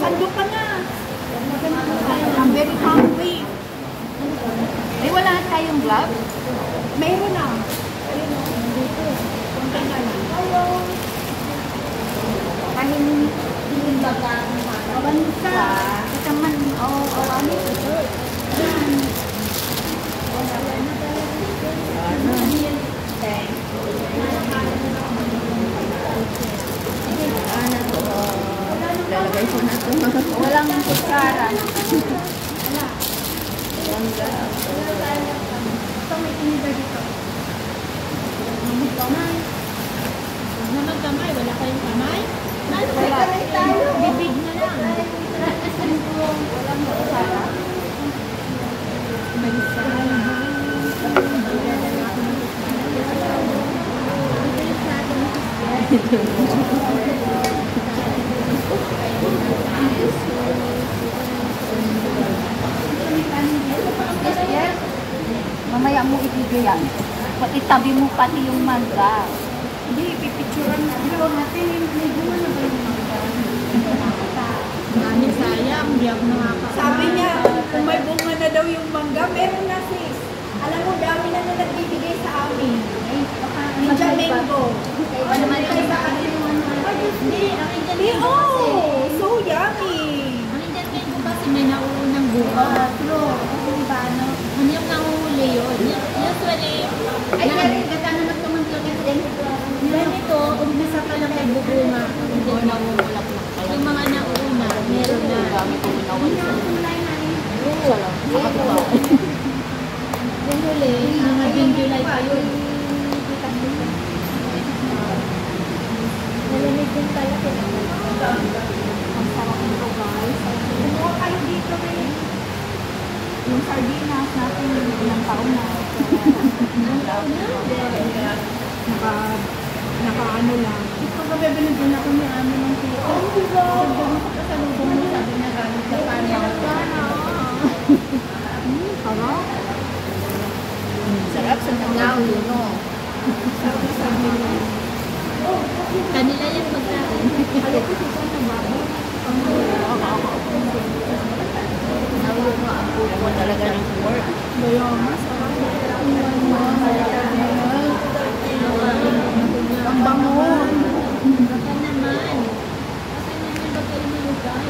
Andun ka na. I'm very hungry. Ay, wala tayong glove? Mayroon na. Ayun o. Dito. Punta na lang. Hello. Kahin baga. Awan ka. Kataman. Oo, awani. Yan. Lalagay ko na ito. Walang kutsara. Ito may tiniba dito. Kamay. Naman kamay. Wala kayong kamay? Wala. Bibig na lang. Walang kutsara. Yes. Mamaya mo ibigay yan. Itabi mo pati yung mangga. Hindi, pipicturan na. Pero natin, may bunga na ba yung mga? Namin sayang, di ako nakakakain. Sabi niya, kung may bunga na daw yung mangga, meron na sis. Alam mo, dami na nagbibigay sa amin. Ninja mango. Ano naman yung iba? Hindi, ang Indian Eh, mango kasi. oh, so yummy. Ang Indian mango kasi may nauunang bunga. True. Kasi diba ano? Ano yung nanguhuli yun? Usually, Ay, meron gagano na tumangkakit din. ganito, umpisa pa lang may bubunga. Hindi nangungulak na. Yung mga nauna, meron na. Yung huli, mga June, July pa yun. Nalamig din pala kaya. Ang sarap nito guys. Kumuha kayo dito rin. Yung sardinas natin, ilang taon na. Naka-ano lang. Ito ka bebe din ako ni Ami ng tito. Sabi mo sa kasalubong mo, sabi niya galit na paano. Sarap. Sarap sa tanglaw yun, no? Kanila yung magkain. Naulo mo ang pupo talaga ng pork. Bayong, masarap. Ang bango. Baka naman. Baka naman baka lumulugay.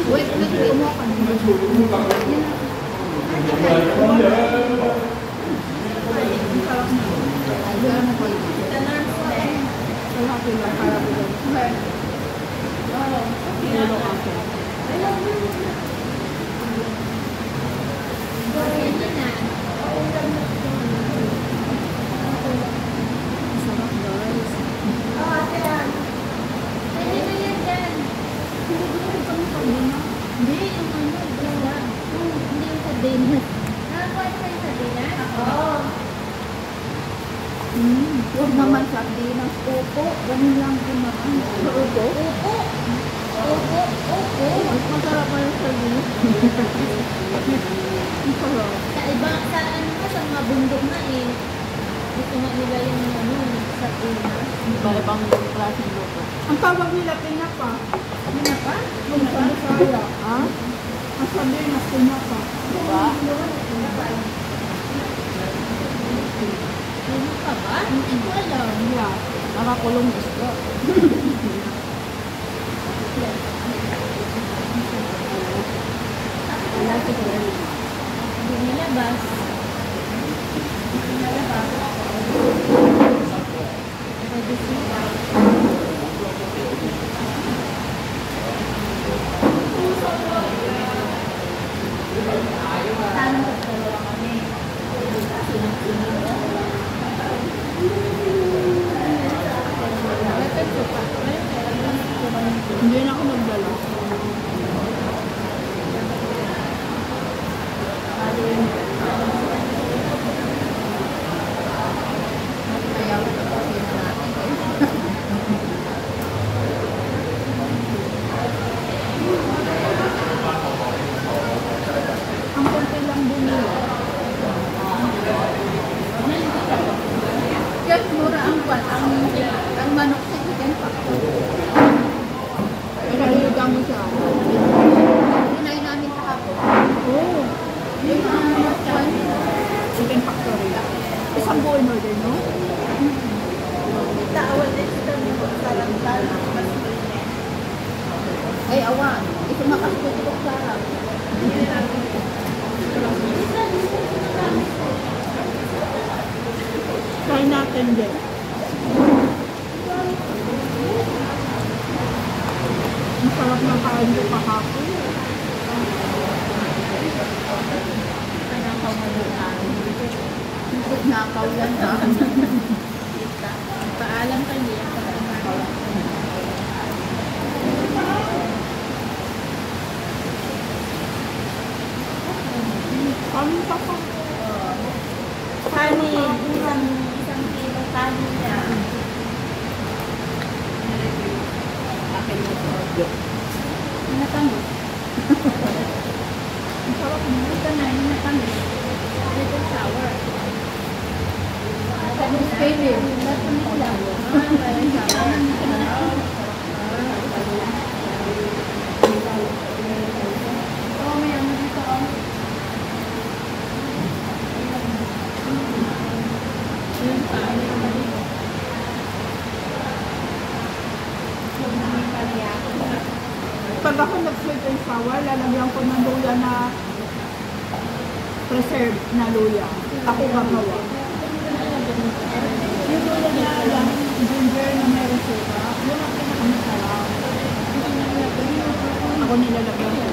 Wait, mo ka. Ayun mo ko yun. Yan na. Sarap guys. Pwede na yan dyan. Hindi, yung ano, ganda. Hindi yung sardinas. Nakakuha na yung sardinas? Oo. Huwag naman sardinas. Opo. Ganun lang din naman. Opo. Upo. Upo. Upo. Mas masarap pa yung sardinas. Ang sarap. Sa iba, sa ano nga, sa mga bundok na eh. Gusto nga nila yung ano, sardinas. Iba-ibang klaseng luto. Ang tawag nila pinapa. Pinapa? Yung sa Bisaya. Ha? Ang sabi na pinapa. Diba? Ano pa ba? Hindi ko alam. Yeah. Nakakulong isda. Hindi nilabas. Pwede sila. Tanong ko dalawa kami. Hindi na ako nagdala. ang manok sa chicken factory. Nalulugang mo siya. Kinain namin kahapon. Oo. Yung Chicken factory. Isang buo in order, no? ay awan. Ito makasutok sa harap. Try natin din. Ang sarap ng kain ko kahapon. Nakaw yan ha. Paalam ka niya. Kanin pa pa. Kanin. Isang kilo kanin niya. Natamis. Ang sarap mo. Ito na, yung natamis. Little sour. Natamis kayo. Natamis lang. Oh, may ano dito. Yung kanin. Pag ako nag-sweet and sour, lalagyan ko ng luya na preserved na luya. Ako gagawa. Yung luya na lang, ginger na may reseta, yun ang pinakamasarap. Ako nilalagyan ko.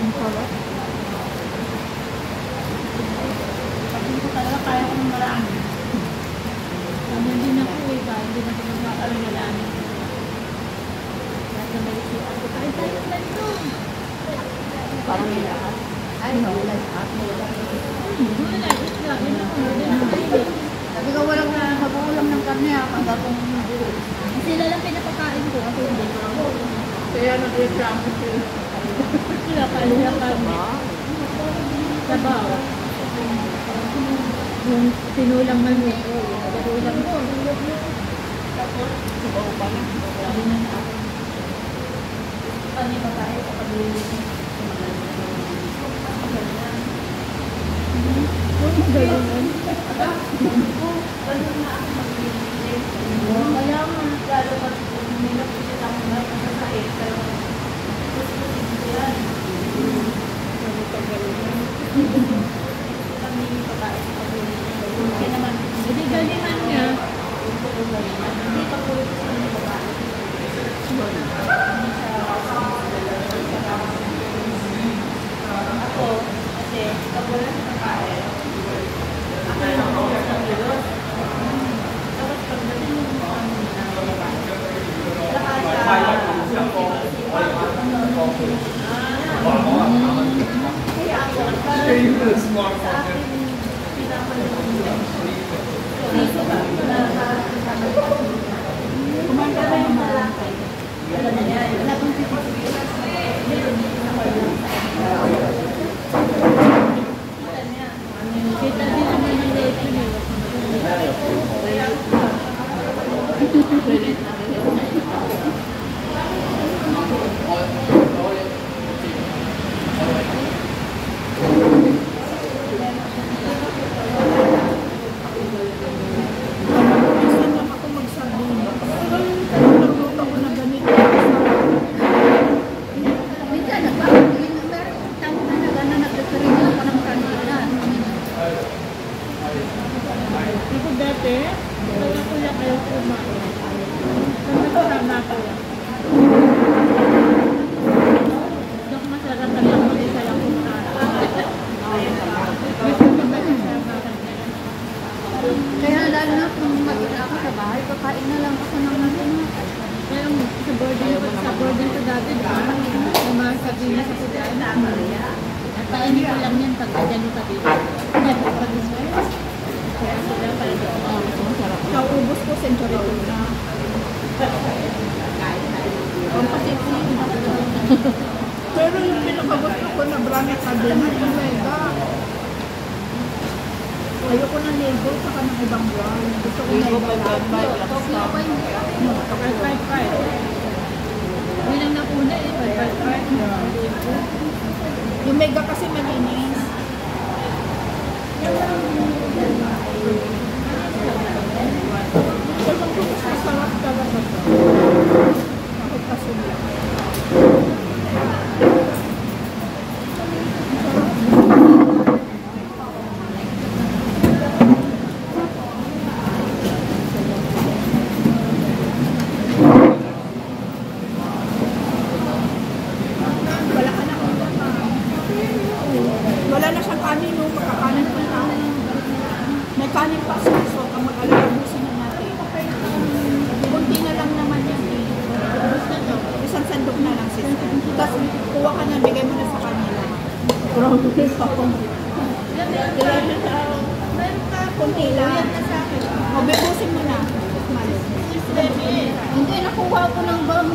Ang sarap. Pagin ko talaga kaya ko ng marami. Tama din ako eh. Hindi na ko magkakaroon na lang. Nasa balik ako. Kain tayo ng ganito. Parang may lahat. Ay, wala lahat. Wala. Isla. Yun ako. Hindi na mainit. Sabi ko walang mag-uulam ng karne ha. Pagkatong Sila lang pinapakain ko. Ako hindi. Kaya nag-reklamo sila. Sila kalula kami. Sabaw. Yung tinulang manok ko. Tinulang ko. Sabaw pa lang. Sabi na na ako. kami babae kapag kaya nga, lalo pag minok sila ng mga masasait, pero gusto sila yan. Kami babae kapag kaya naman, Hindi galingan niya. hindi pa po ito sa mga babae. Ako, kasi pag wala sa babae, ako yung mga sa kilos. Tapos pagdating mo sa amin ng babae, lahat kaya ako, sa akin, Kumain ka rin. Kita din naman ng leche niya. Minsan lang ako magsardina. Pero nagluto ko na ganito. minsan nagpapagin, meron tao na nagkakaroon ako ng kanila. Ako dati, wala ko lang kayo kumain. Kung nakasama ko lang. Dok masarap na lang ulit sa lang kumain. Gusto ko ba kasama ka na? Kaya lalo na kung mag-ina ako sa bahay, kakain na lang ako ng natinatay. Pero sa boarding ko dati, di ba? Sumasabi na sa kudain na Maria. At painin ko lang yan pag ganyan ka dito. Kaya sila pala doon. Kaubos ko century tuna. Pero yung pinakagusto ko na brownie cabinet, yung mega. Ayoko ng Lego, saka ng ibang brownie. Gusto ko Lego, mega lang. 555. Yun ang nakuna eh, 555. Yung mega kasi malinis. Masarap talaga to. Bakit kasi lang? Wala ka na kung wala na siyang kanin, no? Makakanin pa na. May kanin pa sa so ang mag-alala busin na natin. Kunti na lang naman yan eh. Isang sandok na lang sister. Tapos kuha ka na, bigay mo na sa kanila. Promise ako. Kunti lang. O, bibusin mo na. Hindi, nakuha ko ng bang.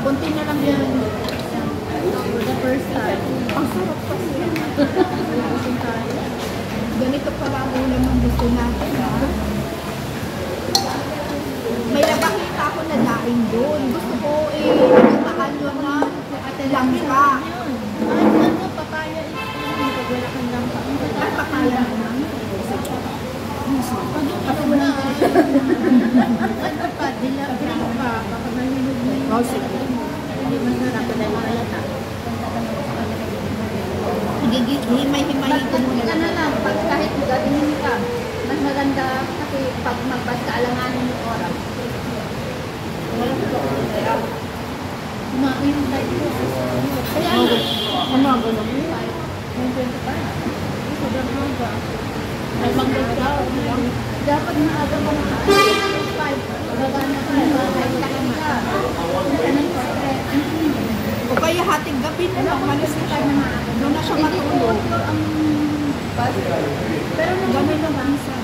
Kunti na lang yan. For the first time. Ang sarap kasi. Ganito pala ang ulam ang gusto natin, ha? May nabakita ako na daing doon. Gusto ko mahal yun na langka. Ano, papaya ito. Pag wala kang langka. Ay, papaya na. Ano mo na? Ano pa? Dilaw pa. Baka mahinog mo yun. Oh, sige. Hindi masarap. Dahil malata. Himay-himay ko muna. Pag na lang, pag kahit gagawin ka, mas maganda kasi pag magbasta alanganin yung oras. Kumain yung type ko. Kaya nga. Ano ang gano'n? 25. Sobrang maga. Ay, manggasaw. Dapat maaga pa na 5. Gagana ka na. Kahit laki ka. Tanong ko. O kaya hating gabi na lang. Malis na tayo na maaga. Doon na siya Hindi ko matulog. ang bus. Pero nung Ganun lang ang isa.